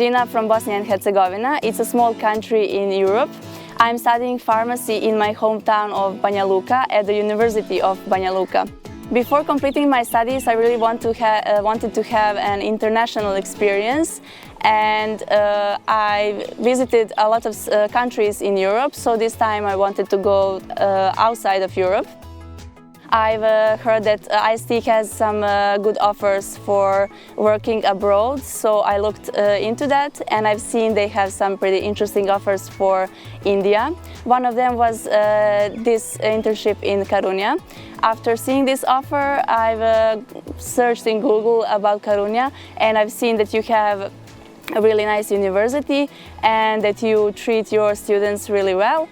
Regina from Bosnia and Herzegovina. It's a small country in Europe. I'm studying pharmacy in my hometown of Banja Luka at the University of Banja Luka. Before completing my studies, I really wanted to have an international experience, and I visited a lot of countries in Europe, so this time I wanted to go outside of Europe. I've heard that IST has some good offers for working abroad, so I looked into that, and I've seen they have some pretty interesting offers for India. One of them was this internship in Karunya. After seeing this offer, I've searched in Google about Karunya, and I've seen that you have a really nice university and that you treat your students really well.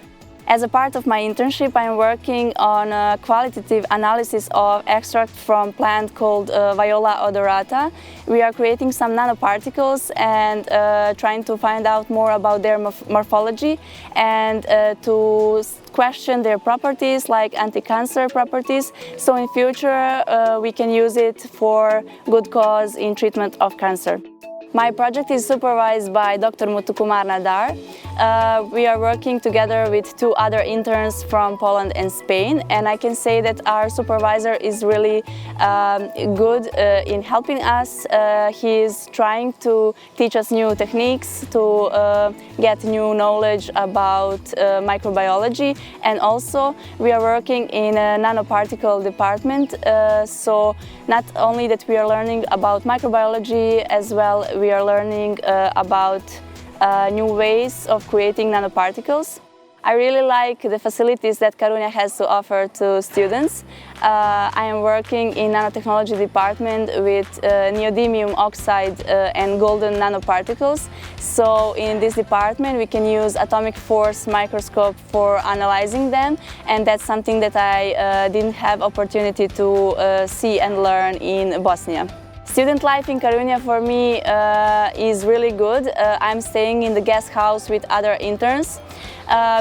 As a part of my internship, I'm working on a qualitative analysis of extract from plant called Viola odorata. We are creating some nanoparticles and trying to find out more about their morphology and to question their properties, like anti-cancer properties, so in future we can use it for good cause in treatment of cancer. My project is supervised by Dr. Muthukumar Nadar. We are working together with two other interns from Poland and Spain, and I can say that our supervisor is really good in helping us. He is trying to teach us new techniques, to get new knowledge about microbiology, and also we are working in a nanoparticle department, so not only that we are learning about microbiology, as well we are learning about new ways of creating nanoparticles. I really like the facilities that Karunya has to offer to students. I am working in nanotechnology department with neodymium oxide and golden nanoparticles. So in this department we can use atomic force microscope for analyzing them, and that's something that I didn't have opportunity to see and learn in Bosnia. Student life in Karunya for me is really good. I'm staying in the guest house with other interns.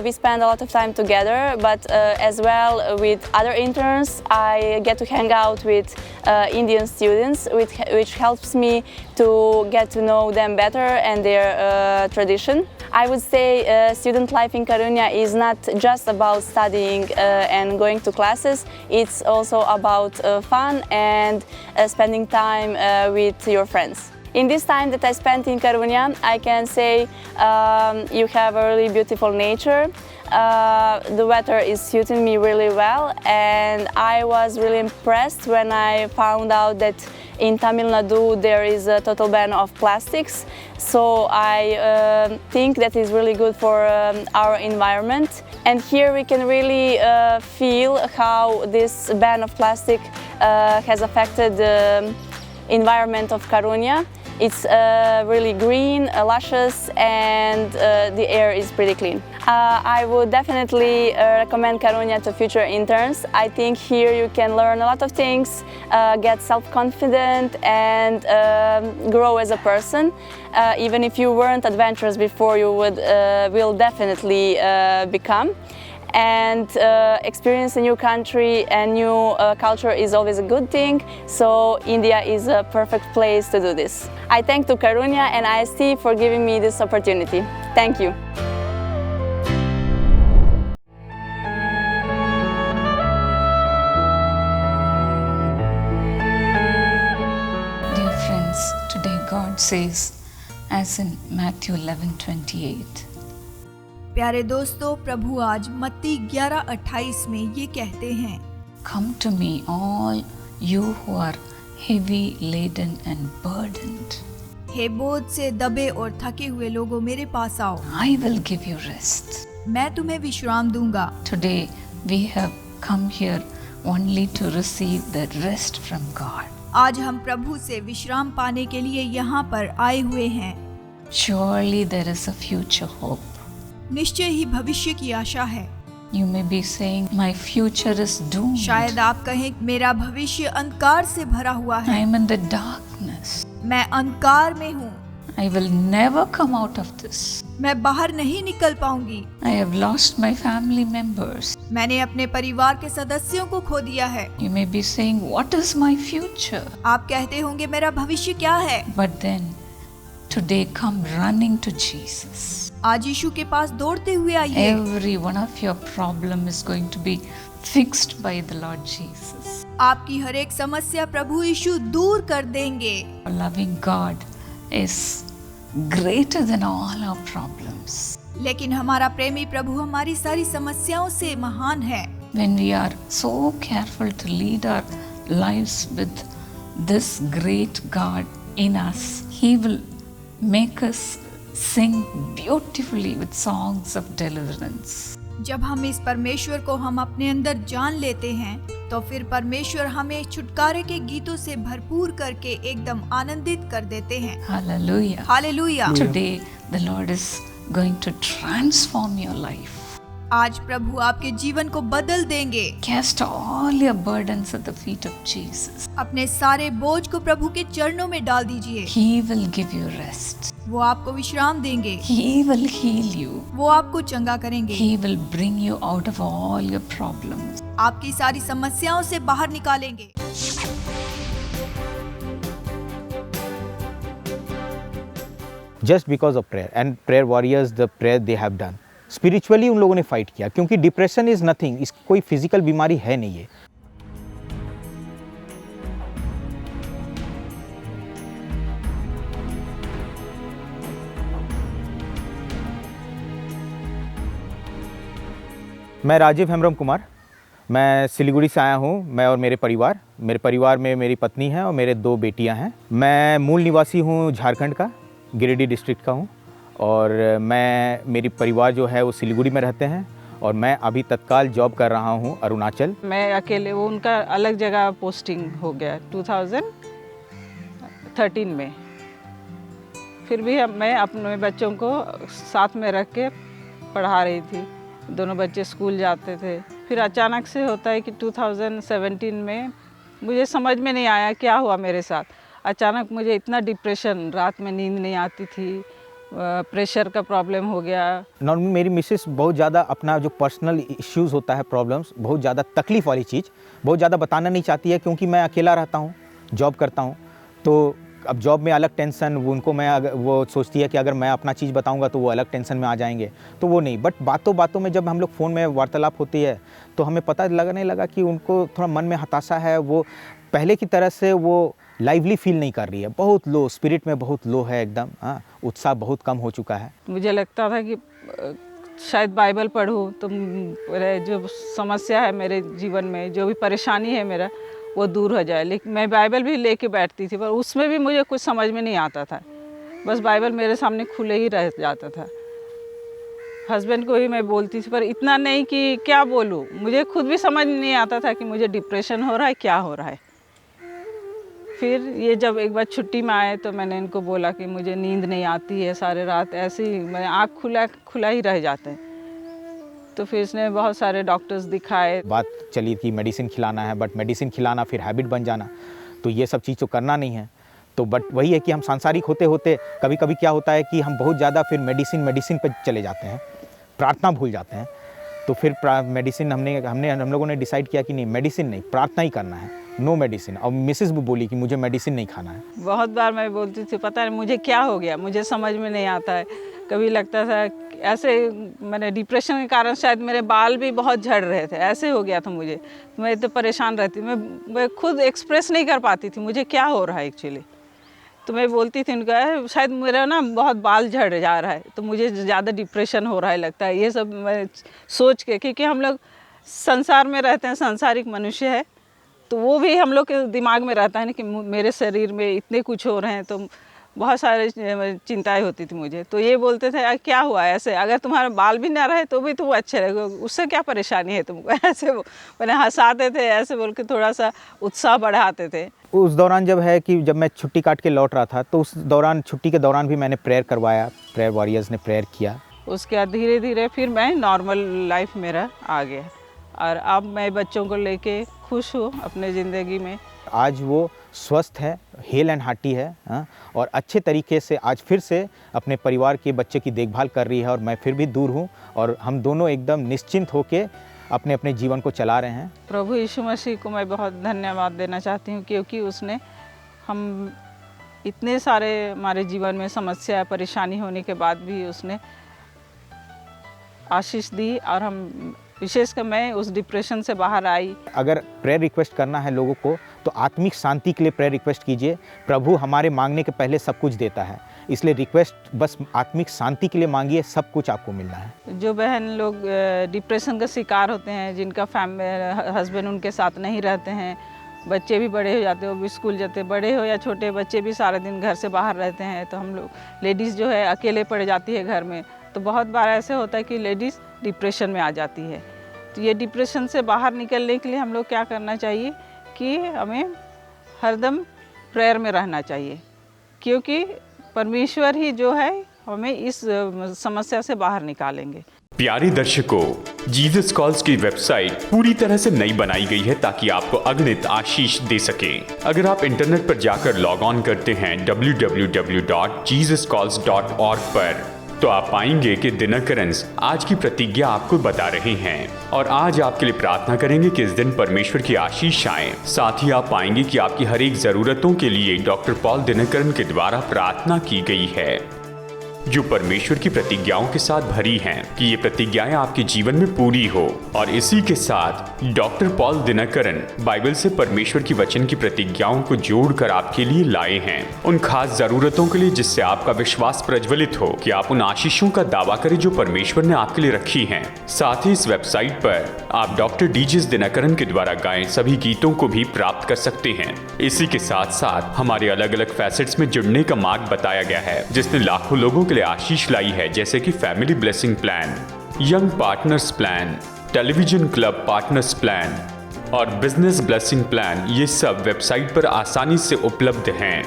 We spend a lot of time together, but as well with other interns I get to hang out with Indian students, which helps me to get to know them better and their tradition. I would say student life in Karunya is not just about studying and going to classes, it's also about fun and spending time with your friends. In this time that I spent in Karunya, I can say you have a really beautiful nature. The weather is suiting me really well, and I was really impressed when I found out that in Tamil Nadu there is a total ban of plastics. So I think that is really good for our environment. And here we can really feel how this ban of plastic has affected the environment of Karunya. It's really green, luscious, and the air is pretty clean. I would definitely recommend Karunya to future interns. I think here you can learn a lot of things, get self-confident, and grow as a person. Even if you weren't adventurous before, you will definitely become. And experience a new country and new culture is always a good thing, so India is a perfect place to do this. I thank to Karunya and IST for giving me this opportunity. Thank you. Dear friends, today God says, as in Matthew 11:28, प्यारे दोस्तों, प्रभु आज मत्ती 11:28 में ये कहते हैं, Come to me all you who are heavy laden and burdened. हे बोझ से दबे और थके हुए लोगों, मेरे पास आओ, I will give you rest. मैं तुम्हें विश्राम दूंगा। Today we have come here only to receive the rest from God. आज हम प्रभु से विश्राम पाने के लिए यहाँ पर आए हुए हैं। Surely there is a future hope. निश्चय ही भविष्य की आशा है। You may be saying, my future is doomed. शायद आप कहें, मेरा भविष्य अंधकार से भरा हुआ I है, am in the darkness. मैं अंधकार में हूँ, I will never come out of this. मैं बाहर नहीं निकल पाऊंगी, I have lost my family members. मैंने अपने परिवार के सदस्यों को खो दिया है। You may be saying, what is my future? आप कहते होंगे, मेरा भविष्य क्या है? But then today come running to Jesus. आज यीशु के पास दौड़ते हुए आइए। Every one of your problem is going to be fixed by the Lord Jesus. आपकी हर एक समस्या प्रभु यीशु दूर कर देंगे। Our loving God is greater than all our problems. लेकिन हमारा प्रेमी प्रभु हमारी सारी समस्याओं से महान है। When we are so careful to lead our lives with this great God in us, He will make us sing beautifully with songs of deliverance. जब हम इस परमेश्वर को हम अपने अंदर जान लेते हैं तो फिर परमेश्वर हमें छुटकारे के गीतों से भरपूर करके एकदम आनंदित कर देते हैं। Hallelujah. Hallelujah. Today the Lord is going to transform your life. आज प्रभु आपके जीवन को बदल देंगे। Cast all your burdens at the feet of Jesus. अपने सारे बोझ को प्रभु के चरणों में डाल दीजिए। He will give you rest. वो आपको विश्राम देंगे। He will heal you. वो आपको चंगा करेंगे। He will bring you out of all your problems. आपकी सारी समस्याओं से बाहर निकालेंगे। Just because of prayer and prayer warriors, the prayer they have done. Spiritually उन लोगों ने फाइट किया, क्योंकि डिप्रेशन इज नथिंग, इस कोई फिजिकल बीमारी है नहीं है। मैं राजीव हेम्ब्रम कुमार, मैं सिलीगुड़ी से आया हूँ। मैं और मेरे परिवार में मेरी पत्नी है और मेरे 2 बेटियाँ हैं। मैं मूल निवासी हूँ झारखंड का, गिरिडीह डिस्ट्रिक्ट का हूँ, और मेरी परिवार जो है वो सिलीगुड़ी में रहते हैं, और मैं अभी तत्काल जॉब कर रहा हूँ अरुणाचल। मैं अकेले, वो उनका अलग जगह पोस्टिंग हो गया 2013 में। फिर भी मैं अपने बच्चों को साथ में रख के पढ़ा रही थी। दोनों बच्चे स्कूल जाते थे। फिर अचानक से होता है कि 2017 में मुझे समझ में नहीं आया क्या हुआ मेरे साथ। अचानक मुझे इतना डिप्रेशन, रात में नींद नहीं आती थी, प्रेशर का प्रॉब्लम हो गया। नॉर्मली मेरी मिसेस बहुत ज़्यादा अपना जो पर्सनल इश्यूज़ होता है, प्रॉब्लम्स, बहुत ज़्यादा तकलीफ़ वाली चीज़ बहुत ज़्यादा बताना नहीं चाहती है, क्योंकि मैं अकेला रहता हूँ, जॉब करता हूँ। तो अब जॉब में अलग टेंशन, वो सोचती है कि अगर मैं अपना चीज़ बताऊंगा तो वो अलग टेंशन में आ जाएंगे, तो वो नहीं। बट बातों में जब हम लोग फ़ोन में वार्तालाप होती है तो हमें पता लगने लगा कि उनको थोड़ा मन में हताशा है। वो पहले की तरह से वो लाइवली फील नहीं कर रही है, बहुत लो, स्पिरिट में बहुत लो है एकदम। हाँ, उत्साह बहुत कम हो चुका है। मुझे लगता था कि शायद बाइबल पढ़ूँ तो मेरे जो समस्या है मेरे जीवन में, जो भी परेशानी है मेरा, वो दूर हो जाए। लेकिन मैं बाइबल भी लेके बैठती थी, पर उसमें भी मुझे कुछ समझ में नहीं आता था। बस बाइबल मेरे सामने खुले ही रह जाता था। हस्बैंड को ही मैं बोलती थी, पर इतना नहीं कि क्या बोलूँ। मुझे खुद भी समझ नहीं आता था कि मुझे डिप्रेशन हो रहा है, क्या हो रहा है। फिर ये जब एक बार छुट्टी में आए तो मैंने इनको बोला कि मुझे नींद नहीं आती है, सारे रात ऐसे ही मैं आँख खुला ही रह जाते हैं। तो फिर इसने बहुत सारे डॉक्टर्स दिखाए। बात चली कि मेडिसिन खिलाना है, बट मेडिसिन खिलाना फिर हैबिट बन जाना, तो ये सब चीज़ तो करना नहीं है। तो बट वही है कि हम सांसारिक होते होते कभी कभी क्या होता है कि हम बहुत ज़्यादा फिर मेडिसिन पर चले जाते हैं, प्रार्थना भूल जाते हैं। तो फिर मेडिसिन हम लोगों ने डिसाइड किया कि नहीं, मेडिसिन नहीं, प्रार्थना ही करना है, नो मेडिसिन। और मिसेस भी बोली कि मुझे मेडिसिन नहीं खाना है। बहुत बार मैं बोलती थी, पता नहीं मुझे क्या हो गया, मुझे समझ में नहीं आता है। कभी लगता था ऐसे, मैंने डिप्रेशन के कारण शायद मेरे बाल भी बहुत झड़ रहे थे, ऐसे हो गया था मुझे। मैं इतने परेशान रहती, मैं खुद एक्सप्रेस नहीं कर पाती थी मुझे क्या हो रहा है एक्चुअली। तो मैं बोलती थी उनका, शायद मेरा ना बहुत बाल झड़ जा रहा है, तो मुझे ज़्यादा डिप्रेशन हो रहा है लगता है। ये सब मैं सोच के, क्योंकि हम लोग संसार में रहते हैं, सांसारिक मनुष्य है, तो वो भी हम लोग के दिमाग में रहता है ना कि मेरे शरीर में इतने कुछ हो रहे हैं, तो बहुत सारे चिंताएं होती थी मुझे। तो ये बोलते थे क्या हुआ ऐसे, अगर तुम्हारा बाल भी ना रहे तो भी तुम अच्छे रहोगे, उससे क्या परेशानी है तुमको, ऐसे वो मैंने हंसाते थे, ऐसे बोल के थोड़ा सा उत्साह बढ़ाते थे। उस दौरान जब मैं छुट्टी काट के लौट रहा था, तो उस दौरान, छुट्टी के दौरान भी मैंने प्रेयर करवाया, प्रेयर वॉरियर्स ने प्रेयर किया। उसके बाद धीरे धीरे फिर मैं नॉर्मल लाइफ मेरा आ गया, और अब मैं बच्चों को लेके खुश हूँ अपने ज़िंदगी में। आज वो स्वस्थ है, हेल एंड हार्टी है, हाँ, और अच्छे तरीके से आज फिर से अपने परिवार के बच्चे की देखभाल कर रही है, और मैं फिर भी दूर हूँ, और हम दोनों एकदम निश्चिंत होकर अपने अपने जीवन को चला रहे हैं। प्रभु यीशु मसीह को मैं बहुत धन्यवाद देना चाहती हूँ, क्योंकि उसने हम इतने सारे हमारे जीवन में समस्या परेशानी होने के बाद भी उसने आशीष दी और हम विशेषकर मैं उस डिप्रेशन से बाहर आई। अगर प्रेयर रिक्वेस्ट करना है लोगों को तो आत्मिक शांति के लिए प्रेयर रिक्वेस्ट कीजिए। प्रभु हमारे मांगने के पहले सब कुछ देता है, इसलिए रिक्वेस्ट बस आत्मिक शांति के लिए मांगिए, सब कुछ आपको मिलना है। जो बहन लोग डिप्रेशन का शिकार होते हैं, जिनका हस्बैंड उनके साथ नहीं रहते हैं, बच्चे भी बड़े हो जाते हैं, वो भी स्कूल जाते हैं, बड़े हो या छोटे बच्चे भी सारे दिन घर से बाहर रहते हैं, तो हम लोग लेडीज़ जो है अकेले पड़ जाती है घर में। तो बहुत बार ऐसे होता है कि लेडीज़ डिप्रेशन में आ जाती है। तो ये डिप्रेशन से बाहर निकलने के लिए हम लोग क्या करना चाहिए कि हमें हरदम प्रेयर में रहना चाहिए, क्योंकि परमेश्वर ही जो है हमें इस समस्या से बाहर निकालेंगे। प्यारे दर्शकों, जीसस कॉल्स की वेबसाइट पूरी तरह से नई बनाई गई है ताकि आपको अगणित आशीष दे सके। अगर आप इंटरनेट पर जाकर लॉग ऑन करते हैं www.jesuscalls.org पर, तो आप पाएंगे कि दिनकरंस आज की प्रतिज्ञा आपको बता रहे हैं और आज आपके लिए प्रार्थना करेंगे कि इस दिन परमेश्वर की आशीष आए। साथ ही आप पाएंगे कि आपकी हर एक जरूरतों के लिए डॉक्टर पॉल दिनकरन के द्वारा प्रार्थना की गई है, जो परमेश्वर की प्रतिज्ञाओं के साथ भरी हैं कि ये प्रतिज्ञाएं आपके जीवन में पूरी हो। और इसी के साथ डॉक्टर पॉल दिनकरन बाइबल से परमेश्वर की वचन की प्रतिज्ञाओं को जोड़कर आपके लिए लाए हैं, उन खास जरूरतों के लिए जिससे आपका विश्वास प्रज्वलित हो कि आप उन आशीषों का दावा करें जो परमेश्वर ने आपके लिए रखी हैं। साथ ही इस वेबसाइट पर आप डॉक्टर डीजीएस दिनकरन के द्वारा गाए सभी गीतों को भी प्राप्त कर सकते हैं। इसी के साथ साथ हमारे अलग अलग फैसेट्स में जुड़ने का मार्ग बताया गया है, जिसने लाखों लोगों के लिए आशीष लाई है, जैसे कि family blessing plan, young partners plan, television club partners plan और बिजनेस ब्लेसिंग प्लान। ये सब वेबसाइट पर आसानी से उपलब्ध हैं।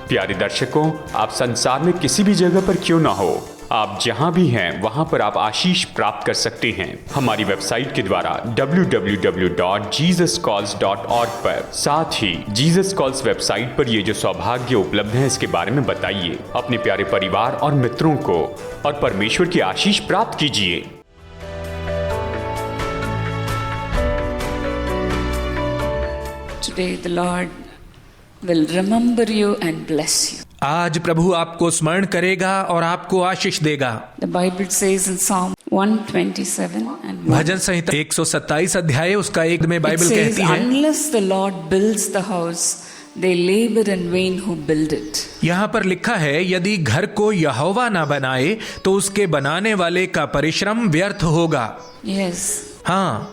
प्यारे दर्शकों, आप संसार में किसी भी जगह पर क्यों ना हो, आप जहां भी हैं वहां पर आप आशीष प्राप्त कर सकते हैं हमारी वेबसाइट के द्वारा www.jesuscalls.org पर। साथ ही जीसस कॉल्स वेबसाइट पर ये जो सौभाग्य उपलब्ध है इसके बारे में बताइए अपने प्यारे परिवार और मित्रों को और परमेश्वर की आशीष प्राप्त कीजिए। Today the Lord will remember you and bless you. आज प्रभु आपको स्मरण करेगा और आपको आशीष देगा। The Bible says in Psalm 127 and 1, भजन संहिता 127 अध्याय उसका 1 में it बाइबल says, कहती है, unless the Lord builds the house, they labor in vain who build it. यहाँ पर लिखा है, यदि घर को यहोवा ना बनाए तो उसके बनाने वाले का परिश्रम व्यर्थ होगा। Yes. हाँ,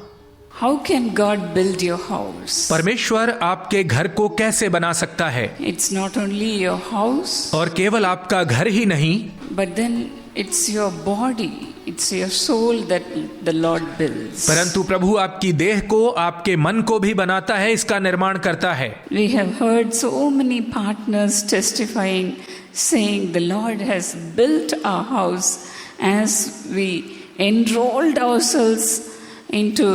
How can God build your house? परमेश्वर आपके घर को कैसे बना सकता है? It's not only your house, और केवल आपका घर ही नहीं, but then it's your body, it's your soul that the Lord builds. परंतु प्रभु आपकी देह को, आपके मन को भी बनाता है, इसका निर्माण करता है। We have heard so many partners testifying, saying the Lord has built our house as we enrolled ourselves into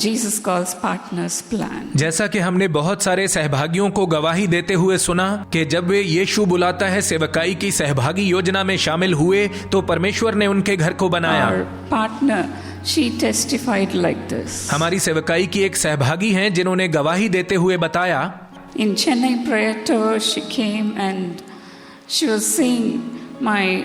Jesus Calls Partners Plan. जैसा कि हमने बहुत सारे सहभागियों को गवाही देते हुए सुना कि जब वे यीशु बुलाता है सेवकाई की सहभागी योजना में शामिल हुए तो परमेश्वर ने उनके घर को बनाया। Our partner, she testified like this. हमारी सेवकाई की एक सहभागी हैं जिन्होंने गवाही देते हुए बताया, In Chennai prayer tour, she came and she was saying, my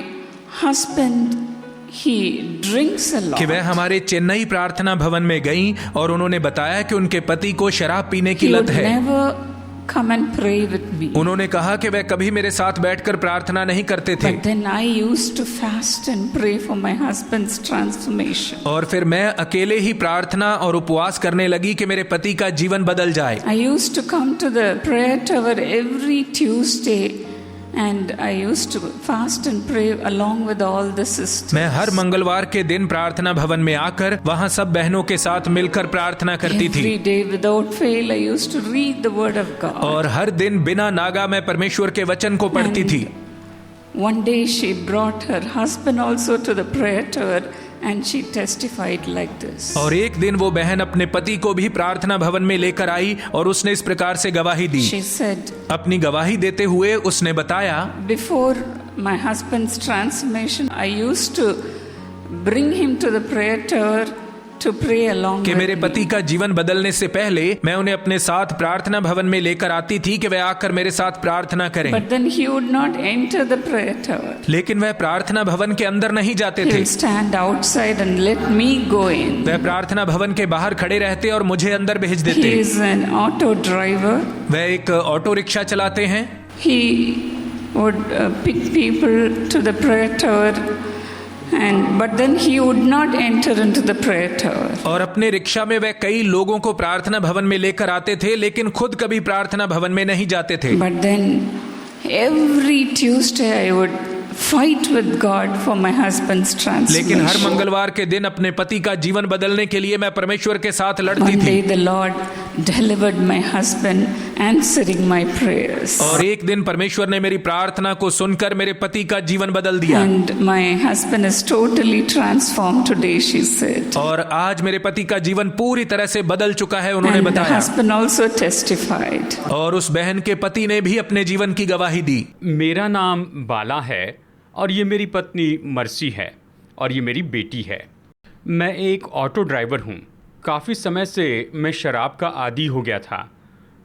husband, he drinks a lot. कि वह हमारे चेन्नई प्रार्थना भवन में गईं और उन्होंने बताया कि उनके पति को शराब पीने की He लत would है। never come and pray with me. उन्होंने कहा कि वह कभी मेरे साथ बैठकर प्रार्थना नहीं करते थे। But then I used to fast and pray for my husband's transformation. और फिर मैं अकेले ही प्रार्थना और उपवास करने लगी कि मेरे पति का जीवन बदल जाए। I used to come to the prayer tower every Tuesday and I used to fast and pray along with all the sisters. मैं हर मंगलवार के दिन प्रार्थना भवन में आकर वहाँ सब बहनों के साथ मिलकर प्रार्थना करती थी। Every day without fail I used to read the word of God. और हर दिन बिना नागा मैं परमेश्वर के वचन को पढ़ती थी। One day she brought her husband also to the prayer tower and she testified like this. और एक दिन वो बहन अपने पति को भी प्रार्थना भवन में लेकर आई और उसने इस प्रकार से गवाही दी। She said, अपनी गवाही देते हुए उसने बताया, before my husband's transformation I used to bring him to the prayer tower to pray along कि with मेरे me. पति का जीवन बदलने से पहले मैं उन्हें अपने साथ प्रार्थना भवन में लेकर आती थी कि वे आकर मेरे साथ प्रार्थना करें, But then he would not enter the prayer tower. लेकिन वह प्रार्थना भवन के अंदर नहीं जाते He थे। will stand outside and let me go in. वह प्रार्थना भवन के बाहर खड़े रहते और मुझे अंदर भेज He देते। is an auto driver. वह एक ऑटो रिक्शा चलाते हैं। He would pick people to the prayer tower, but then he would not enter into the prayer tower. और अपने रिक्शा में वह कई लोगों को प्रार्थना भवन में लेकर आते थे, लेकिन खुद कभी प्रार्थना भवन में नहीं जाते थे। But then every Tuesday I would fight with God for my husband's लेकिन हर transformation. मंगलवार के दिन अपने पति का जीवन बदलने के लिए मैं परमेश्वर के साथ लड़ती One day थी। the Lord delivered my husband, answering my prayers. और एक दिन परमेश्वर ने मेरी प्रार्थना को सुनकर मेरे पति का जीवन बदल दिया। And my husband is totally transformed today, she said. और आज मेरे पति का जीवन पूरी तरह से बदल चुका है, उन्होंने And the बताया। husband also testified. और उस बहन के पति ने भी अपने जीवन की गवाही दी। मेरा नाम बाला है और ये मेरी पत्नी मर्सी है और ये मेरी बेटी है। मैं एक ऑटो ड्राइवर हूँ। काफ़ी समय से मैं शराब का आदी हो गया था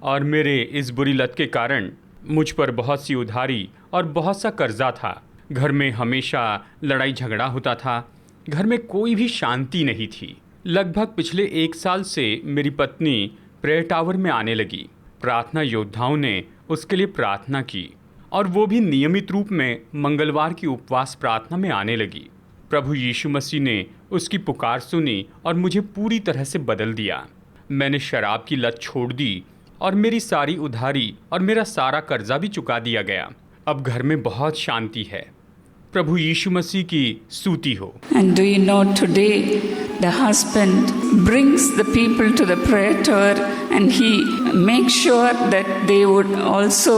और मेरे इस बुरी लत के कारण मुझ पर बहुत सी उधारी और बहुत सा कर्जा था। घर में हमेशा लड़ाई झगड़ा होता था। घर में कोई भी शांति नहीं थी। लगभग पिछले 1 साल से मेरी पत्नी प्रेयर टावर में आने लगी। प्रार्थना योद्धाओं ने उसके लिए प्रार्थना की और वो भी नियमित रूप में मंगलवार की उपवास प्रार्थना में आने लगी। प्रभु यीशु मसीह ने उसकी पुकार सुनी और मुझे पूरी तरह से बदल दिया। मैंने शराब की लत छोड़ दी और मेरी सारी उधारी और मेरा सारा कर्जा भी चुका दिया गया। अब घर में बहुत शांति है। प्रभु यीशु मसीह की स्तुति हो। And do you know today the husband brings the people to the prayer tower and he makes sure that they would also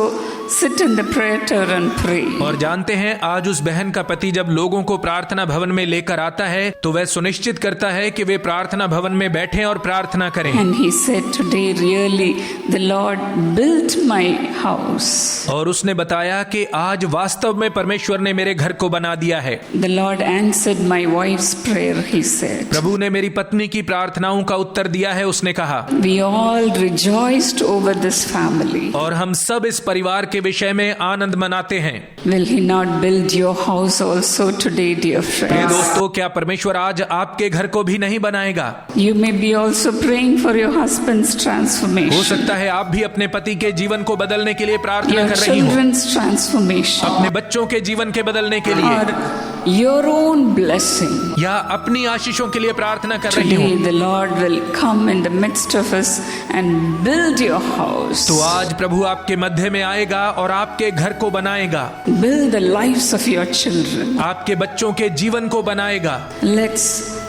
sit in the prayer tower and pray. और जानते हैं आज उस बहन का पति जब लोगों को प्रार्थना भवन में लेकर आता है तो वह सुनिश्चित करता है कि वे प्रार्थना भवन में बैठें और प्रार्थना करें। And he said today really the Lord built my house. और उसने बताया कि आज वास्तव में परमेश्वर ने मेरे घर को बना दिया है। The Lord answered my wife's prayer, he said. प्रभु ने मेरी पत्नी की प्रार्थनाओं का उत्तर दिया है, उसने कहा। We all rejoiced over this family. और हम सब इस परिवार के विषय में आनंद मनाते हैं। Will he not build your house also today, dear प्रिय friends? दोस्तों, क्या परमेश्वर आज आपके घर को भी नहीं बनाएगा? You may be also praying for your husband's हो transformation, सकता है आप भी अपने पति के जीवन को बदलने के लिए प्रार्थना your कर रही हो, children's transformation, अपने बच्चों के जीवन के बदलने के लिए, or your own blessing. या अपनी आशीषों के लिए प्रार्थना कर रही Today हो। the Lord will come in the midst of us and build your house. तो आज प्रभु आपके मध्य में आएगा और आपके घर को बनाएगा, Build the lives of your children. आपके बच्चों के जीवन को बनाएगा। Let's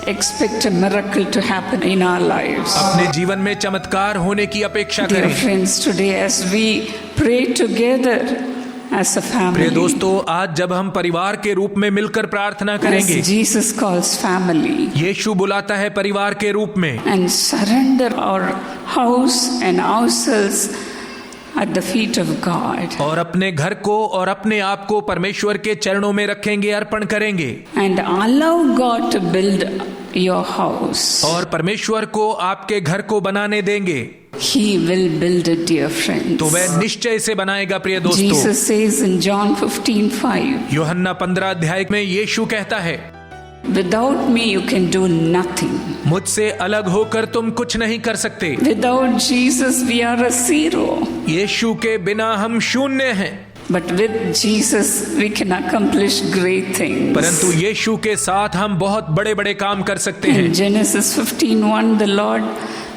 expect a miracle to happen in our lives. अपने जीवन में चमत्कार होने की अपेक्षा Dear करें। friends, today as we pray together as a प्रिय family, दोस्तों, आज जब हम परिवार के रूप में मिलकर प्रार्थना करेंगे, as Jesus calls family, यीशु बुलाता है परिवार के रूप में, and surrender our house and ourselves at the feet of God, और अपने घर को और अपने आप को परमेश्वर के चरणों में रखेंगे, अर्पण करेंगे, and allow God to build your house. और परमेश्वर को आपके घर को बनाने देंगे, He will build it, dear friends. तो वह निश्चय से बनाएगा। प्रिय दोस्तों, Jesus says in John 15:5, यूहन्ना 15 अध्याय में यीशु कहता है, without me you can do nothing. मुझसे अलग होकर तुम कुछ नहीं कर सकते। Without Jesus we are a zero. यीशु के बिना हम शून्य हैं, But with Jesus we can accomplish great things. परंतु यीशु के साथ हम बहुत बड़े बड़े काम कर सकते हैं। In Genesis 15:1 the Lord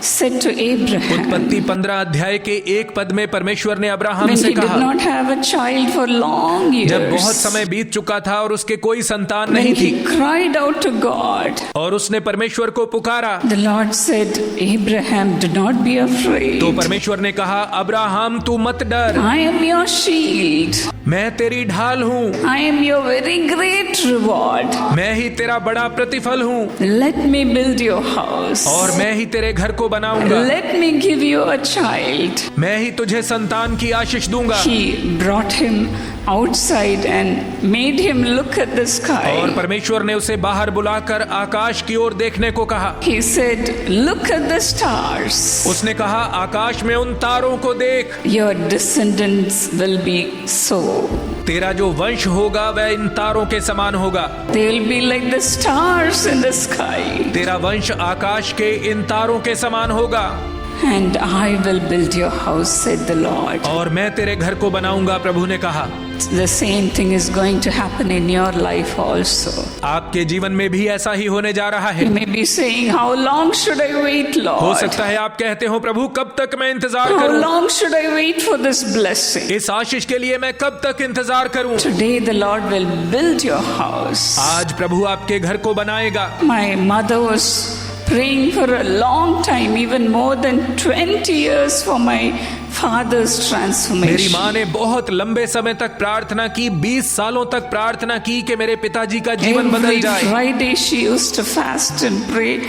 said to Abraham, उत्पत्ति 15 अध्याय के 1 पद में परमेश्वर ने अब्राहम when से he did कहा, not have a child for long जब बहुत years, समय बीत चुका था और उसके कोई संतान when नहीं he थी, cried out to God, और उसने परमेश्वर को पुकारा, the Lord said, Abraham, do not be afraid. तो परमेश्वर ने कहा, अब्राहम तू मत डर, I am your shield. मैं तेरी ढाल हूँ, I am your very great reward. मैं ही तेरा बड़ा प्रतिफल हूँ, Let me build your house. और मैं ही तेरे घर को बनाऊंगा, Let me give you a child. मैं ही तुझे संतान की आशीष दूंगा। He brought him outside and made him look at the और sky. परमेश्वर ने उसे बाहर बुलाकर आकाश की ओर देखने को कहा। He said, "Look at the stars. उसने कहा, आकाश में उन तारों को देख। Your descendants will be so. तेरा जो वंश होगा वह इन तारों के समान होगा। They will be like the stars in the sky. तेरा वंश आकाश के इन तारों के समान होगा। And I will build your house," said the Lord. और मैं तेरे घर को बनाऊंगा, प्रभु ने कहा। The same thing is going to happen in your life also. आपके जीवन में भी ऐसा ही होने जा रहा है। You may be saying, "How long should I wait, हो Lord? सकता है आप कहते हो, प्रभु कब तक मैं इंतजार How करूं? long should I wait for this blessing?" इस आशीष के लिए मैं कब तक इंतजार करूं? Today the Lord will build your house. आज प्रभु आपके घर को बनाएगा। My mother was praying for a long time, even more than 20 years, for my father's मेरी transformation. माँ ने बहुत लंबे समय तक प्रार्थना की, 20 सालों तक प्रार्थना की कि मेरे पिताजी का जीवन बदल Every जाए। Friday she used to fast and pray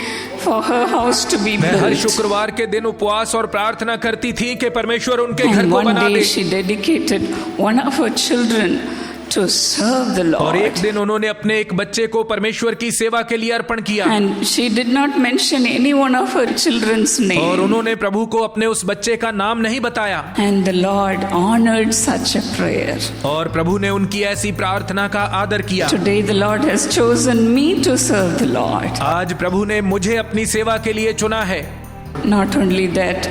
for her house to be मैं हर built. शुक्रवार के दिन उपवास और प्रार्थना करती थी कि परमेश्वर उनके घर And को one बना day they. she dedicated one of her children to serve the और एक Lord. दिन उन्होंने अपने एक बच्चे को परमेश्वर की सेवा के लिए अर्पण किया। And she did not mention any one of her children's और name. उन्होंने प्रभु को अपने उस बच्चे का नाम नहीं बताया। And the Lord honored such a prayer. और प्रभु ने उनकी ऐसी प्रार्थना का आदर किया। Today the Lord has chosen me to serve the Lord. आज प्रभु ने मुझे अपनी सेवा के लिए चुना है। Not only that,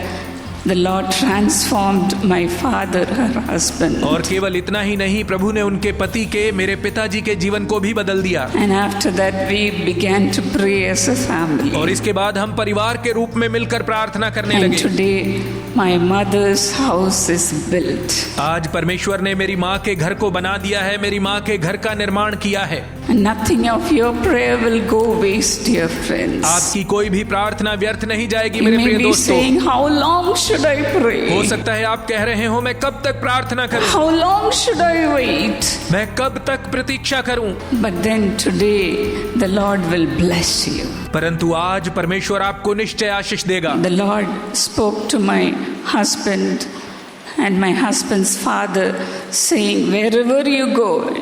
the Lord transformed my father, her husband. और केवल इतना ही नहीं, प्रभु ने उनके पति के, मेरे पिताजी के जीवन को भी बदल दिया। And after that we began to pray as a family. और इसके बाद हम परिवार के रूप में मिलकर प्रार्थना करने And लगे। today my mother's house is built. आज परमेश्वर ने मेरी माँ के घर को बना दिया है, मेरी माँ के घर का निर्माण किया है। And nothing of your prayer will go waste, dear friends. आपकी कोई भी प्रार्थना व्यर्थ नहीं जाएगी You मेरे may प्रिय be दोस्तों। saying, "How long should I हो pray? सकता है आप कह रहे हो, मैं कब तक प्रार्थना करूं? How long should I wait?" मैं कब तक प्रतीक्षा करूं? But then today the Lord will bless you. परंतु आज परमेश्वर आपको निश्चय आशीष देगा। The Lord spoke to my husband and my husband's father, saying, "Wherever you go,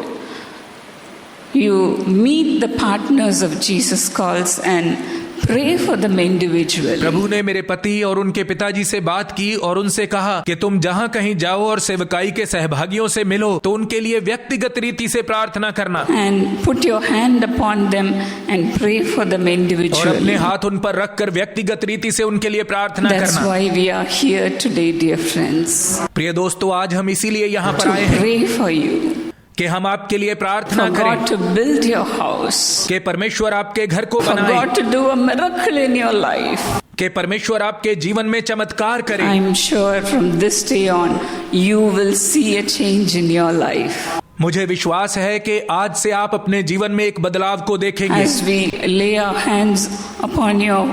you meet the partners of Jesus calls and pray for them individually." प्रभु ने मेरे पति और उनके पिताजी से बात की और उनसे कहा कि तुम जहां कहीं जाओ और सेवकाई के सहभागियों से मिलो तो उनके लिए व्यक्तिगत रीति से प्रार्थना करना And put your hand upon them and pray for them और अपने individually. हाथ उन पर रखकर व्यक्तिगत रीति से उनके लिए प्रार्थना That's करना। why we are here today, dear friends, प्रिय दोस्तों, आज हम इसीलिए यहाँ पर to आए हैं pray for you, कि हम आपके लिए प्रार्थना for करें God to build your house, कि परमेश्वर आपके घर को for बनाए, God to do a miracle in your life. कि परमेश्वर आपके जीवन में चमत्कार करे। I'm sure from this day on you will see a change in your life. मुझे विश्वास है कि आज से आप अपने जीवन में एक बदलाव को देखेंगे। As we lay our hands upon your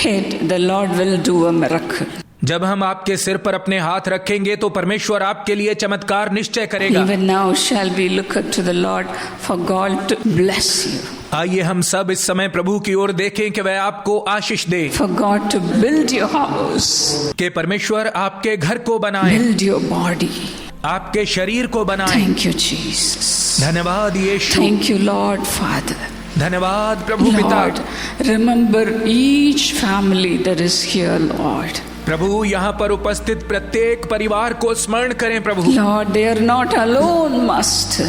head, the Lord will do a miracle. जब हम आपके सिर पर अपने हाथ रखेंगे तो परमेश्वर आपके लिए चमत्कार निश्चय करेगा। Even now shall we look up to the Lord for God to bless you, आइए हम सब इस समय प्रभु की ओर देखें कि वह आपको आशीष दे, for God to build your house, कि परमेश्वर आपके घर को बनाए, build your body. आपके शरीर को बनाए। Thank you, Jesus. धन्यवाद यीशु, Thank you, Lord Father. धन्यवाद प्रभु पिता। Lord, remember each family that is here, Lord. प्रभु यहाँ पर उपस्थित प्रत्येक परिवार को स्मरण करें प्रभु। Lord, they are not alone, Master,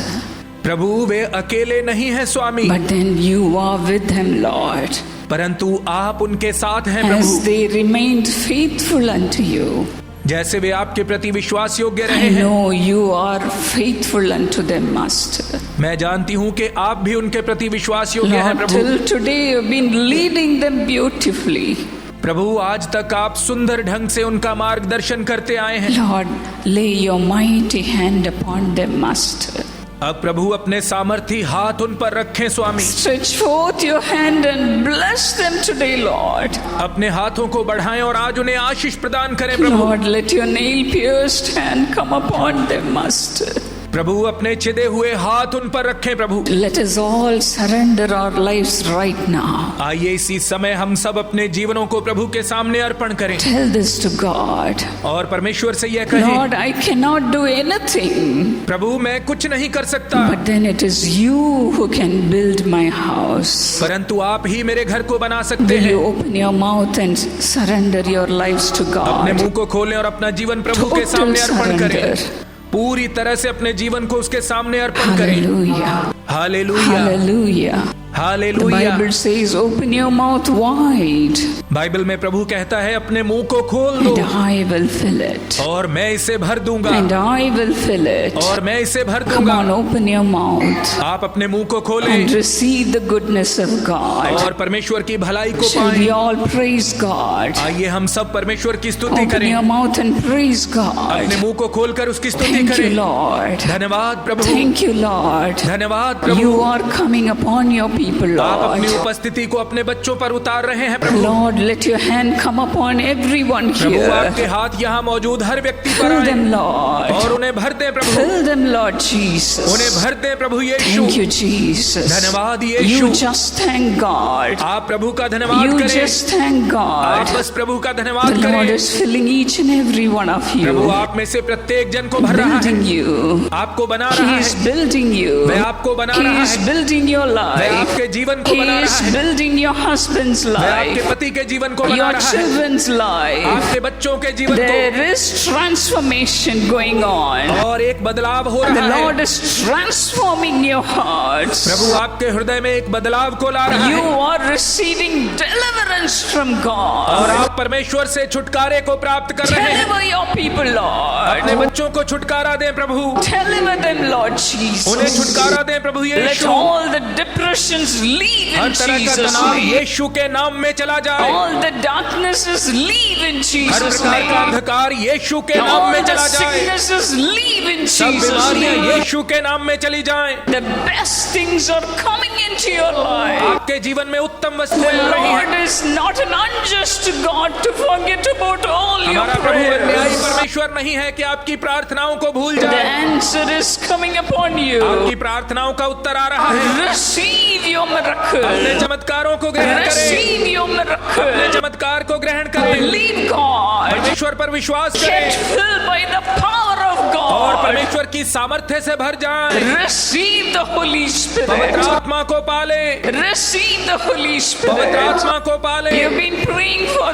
प्रभु वे अकेले नहीं हैं स्वामी, but then you are with them, Lord, परंतु आप उनके साथ हैं as Prabhu. they remained faithful unto you. जैसे वे आपके प्रति विश्वास योग्य I रहे हैं, know you are faithful unto them, Master. मैं जानती हूँ कि आप भी उनके प्रति विश्वास योग्य हैं Lord, Prabhu. till today you've been leading them beautifully. प्रभु आज तक आप सुंदर ढंग से उनका मार्गदर्शन करते आए हैं। Lord, lay your mighty hand upon them, Master. अब प्रभु अपने सामर्थी हाथ उन पर रखें स्वामी। Stretch forth your hand and bless them today, Lord. अपने हाथों को बढ़ाएं और आज उन्हें आशीष प्रदान करें प्रभु। Lord, let your nail-pierced hand come upon them, Master. प्रभु अपने छिदे हुए हाथ उन पर रखें प्रभु। Let us all surrender our lives right now. आइए इसी समय हम सब अपने जीवनों को प्रभु के सामने अर्पण करें Tell this to God. और परमेश्वर से यह कहें, Lord, I cannot do anything. प्रभु मैं कुछ नहीं कर सकता, But then it is you who can build my house. परंतु आप ही मेरे घर को बना सकते Will हैं। you open your mouth and surrender your lives to अपने God? मुंह को खोलें और अपना जीवन प्रभु के Total सामने अर्पण करें। surrender. पूरी तरह से अपने जीवन को उसके सामने अर्पण करें। Hallelujah. Hallelujah, Hallelujah. The hallelujah. Bible says, open your mouth wide Bible में प्रभु कहता है अपने मुंह को खोल दो and I will fill it. और मैं इसे भर दूंगा, And I will fill it. और मैं इसे भर Come दूंगा। on, open your mouth आप अपने मुंह को and खोलें receive the goodness of God. और परमेश्वर की भलाई को Shall we पाएं। all praise God? आइए हम सब परमेश्वर की स्तुति Open करें। your mouth and praise अपने God. मुंह को खोलकर उसकी स्तुति Thank you, करें। Lord. धन्यवाद प्रभु, Thank you, Lord. धन्यवाद प्रभु। You are coming upon your people, आप अपनी Lord. उपस्थिति को अपने बच्चों पर उतार रहे हैं प्रभु। Lord, let your hand come upon everyone प्रभु आपके here. हाथ यहाँ मौजूद हर व्यक्ति पर Fill आए them, Lord. और उन्हें भर दे प्रभु, Fill them, Lord Jesus. उन्हें भर दे प्रभु यीशु। Thank you, Jesus. धन्यवाद यीशु। You just thank God. आप प्रभु का धन्यवाद You करें। just thank आप God. बस प्रभु का The धन्यवाद Lord करें। is filling each and every one of Prabhu you, आप में से प्रत्येक जन को भर रहा है, building you. आपको बना रहा He है। is building you. वह आपको बना He रहा is है, building your वह life. आपके जीवन को He बना is रहा है, building your husband's वह आपके life, पति के जीवन को बना your रहा है, children's life. आपके बच्चों के जीवन There is transformation going को, on. और एक बदलाव हो The रहा है। Lord is transforming your hearts. प्रभु आपके हृदय में एक बदलाव को ला रहा You है are receiving deliverance from और God. आप परमेश्वर से छुटकारे को प्राप्त कर रहे हैं। Deliver your people, अपने Lord. बच्चों को छुटकारा दें प्रभु, Deliver them, Lord उन्हें Jesus. छुटकारा दें प्रभु Let Yeshu. all the depressions leave her in तरह का Jesus' तनाव name. यीशु के नाम में चला जाए। All the darknesses leave in her Jesus' प्रकार का name. अंधकार यीशु के नाम All में the चला जाए। sicknesses leave in सब Jesus' बीमारियां name. यीशु के नाम में चली जाएं। The best things are coming into your life. आपके जीवन में उत्तम The वस्तुएं आ रही Lord हैं। is not an unjust God to forget about all your हमारा प्रभु अन्यायी prayers. परमेश्वर नहीं है कि आपकी प्रार्थनाओं को भूल The जाए। answer is coming upon you. आपकी प्रार्थनाओं का उत्तर आ रहा है। Receive your अपने miracle. चमत्कारों को ग्रहण करें, Receive your अपने miracle. चमत्कार को ग्रहण करें, Believe God. परमेश्वर पर विश्वास Get करें filled by the power of और God. परमेश्वर की सामर्थ्य से भर जाएं। Receive the Holy पवित्र Spirit. आत्मा को पाले, Receive the Holy पवित्र Spirit. आत्मा को पाले। You've been praying for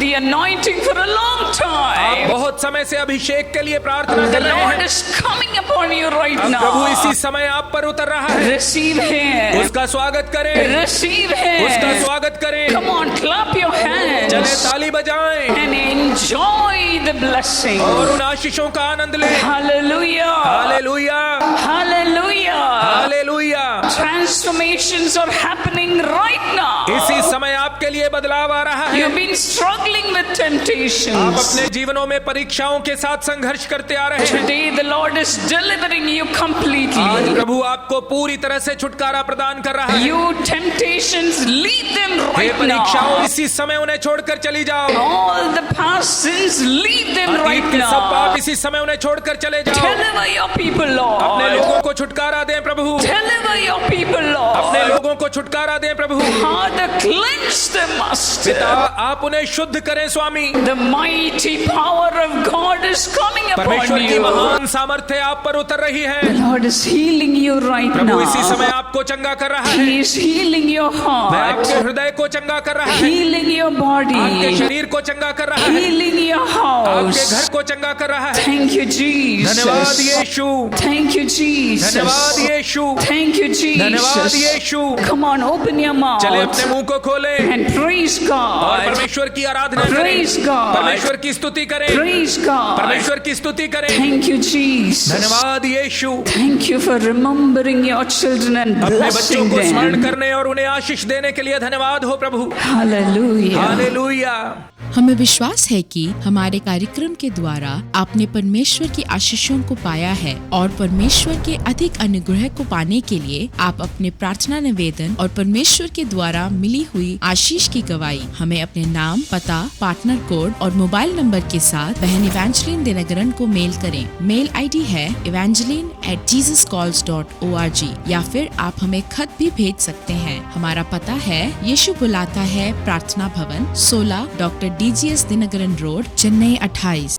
the anointing for a long आप time. बहुत समय से अभिषेक के लिए प्रार्थना The कर रहे Lord हैं। is coming upon you right अब प्रभु now. इसी समय आप पर उतर रहा है। Receive Him. उसका स्वागत करें, Receive उसका Him. स्वागत करें। Come on, clap your चले hands ताली बजाएं and enjoy the blessing. और उन आशीषों का आनंद लें। Hallelujah. Hallelujah, Hallelujah. Hallelujah. Transformations are happening right now. इसी समय आपके लिए बदलाव आ रहा है। You've been struggling with आप temptations. अपने जीवनों में परीक्षाओं के साथ संघर्ष करते आ रहे हैं। Today the Lord is delivering you आज completely. प्रभु आपको पूरी तरह से छुटकारा प्रदान कर रहा है। You temptations, leave them ये right परीक्षाओं now. इसी समय उन्हें छोड़कर चली जाओ। All the past sins, leave them अतीत right के सब पाप now. इसी समय उन्हें छोड़कर चले जाओ। Deliver your people, अपने Lord. लोगों को छुटकारा दें प्रभु, Deliver your people, अपने Lord. लोगों को छुटकारा दें प्रभु। Father, cleanse them, पिता Master. आप उन्हें शुद्ध करें स्वामी। The mighty power of God is coming upon परमेश्वर की you. महान सामर्थ्य आप पर उतर रही है। The Lord is healing you right प्रभु इसी समय now. आपको चंगा कर रहा है। He is healing your वह आपके heart, हृदय को चंगा कर रहा है, healing your आपके body, शरीर को चंगा कर रहा है, healing your आपके घर house. को चंगा कर रहा है। Thank you, धन्यवाद Jesus. यीशु, Thank you, धन्यवाद Jesus. यीशु, Thank you, धन्यवाद Jesus. Yeshu. Come on, open your चले mouth अपने मुंह को खोलें and praise और God. परमेश्वर की आराधना करें, Praise God. परमेश्वर की स्तुति करें, Praise God. परमेश्वर की स्तुति करें। Thank you, Jesus. धन्यवाद यीशु। Thank you for remembering your children and अपने बच्चों blessing को स्मरण them. करने और उन्हें आशीष देने के लिए धन्यवाद हो प्रभु। Hallelujah. हालेलुया। हमें विश्वास है कि हमारे कार्यक्रम के द्वारा आपने परमेश्वर की आशीषों को पाया है और परमेश्वर के अधिक अनुग्रह को पाने के लिए आप अपने प्रार्थना निवेदन और परमेश्वर के द्वारा मिली हुई आशीष की गवाही हमें अपने नाम, पता, पार्टनर कोड और मोबाइल नंबर के साथ बहन इवेंजलिन दिनकरन को मेल करें। मेल आईडी है evangeline@jesuscalls.org या फिर आप हमें खत भी भेज सकते हैं। हमारा पता है यीशु बुलाता है Prarthana Bhavan, 16 doctor DGS Dinakaran road, Chennai 28।